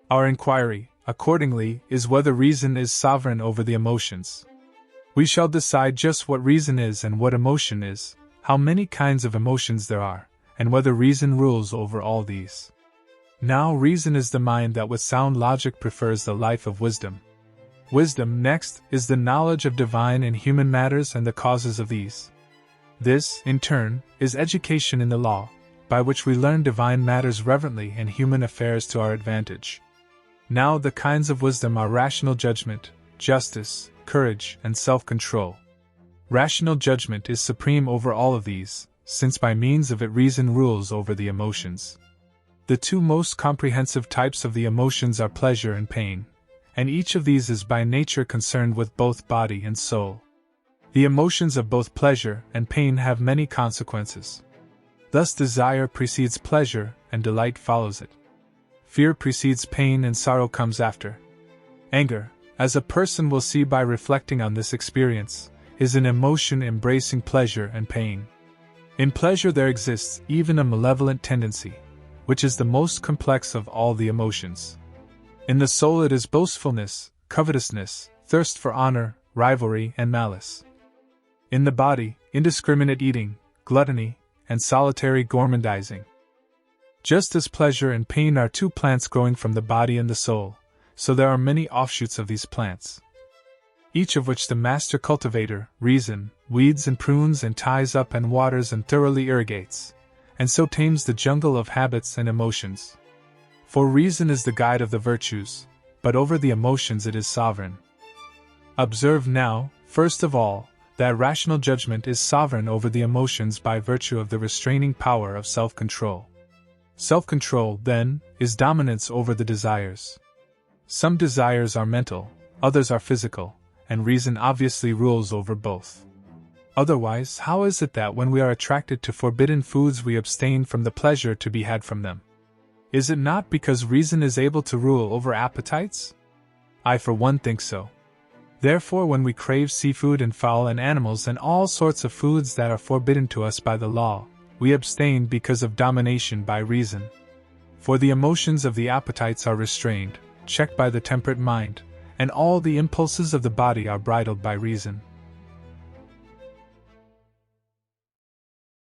Our inquiry, accordingly, is whether reason is sovereign over the emotions. We shall decide just what reason is and what emotion is, how many kinds of emotions there are, and whether reason rules over all these. Now, reason is the mind that with sound logic prefers the life of wisdom. Wisdom, next, is the knowledge of divine and human matters and the causes of these. This, in turn, is education in the law, by which we learn divine matters reverently and human affairs to our advantage. Now, the kinds of wisdom are rational judgment, justice, courage, and self-control. Rational judgment is supreme over all of these, since by means of it reason rules over the emotions. The two most comprehensive types of the emotions are pleasure and pain, and each of these is by nature concerned with both body and soul. The emotions of both pleasure and pain have many consequences. Thus desire precedes pleasure, and delight follows it. Fear precedes pain and sorrow comes after. Anger, as a person will see by reflecting on this experience, is an emotion embracing pleasure and pain. In pleasure there exists even a malevolent tendency, which is the most complex of all the emotions. In the soul it is boastfulness, covetousness, thirst for honor, rivalry, and malice. In the body, indiscriminate eating, gluttony, and solitary gormandizing. Just as pleasure and pain are two plants growing from the body and the soul, so there are many offshoots of these plants, each of which the master cultivator, reason, weeds and prunes and ties up and waters and thoroughly irrigates, and so tames the jungle of habits and emotions. For reason is the guide of the virtues, but over the emotions it is sovereign. Observe now, first of all, that rational judgment is sovereign over the emotions by virtue of the restraining power of self-control. Self-control, then, is dominance over the desires. Some desires are mental, others are physical, and reason obviously rules over both. Otherwise, how is it that when we are attracted to forbidden foods we abstain from the pleasure to be had from them? Is it not because reason is able to rule over appetites? I for one think so. Therefore, when we crave seafood and fowl and animals and all sorts of foods that are forbidden to us by the law, we abstain because of domination by reason. For the emotions of the appetites are restrained, checked by the temperate mind, and all the impulses of the body are bridled by reason.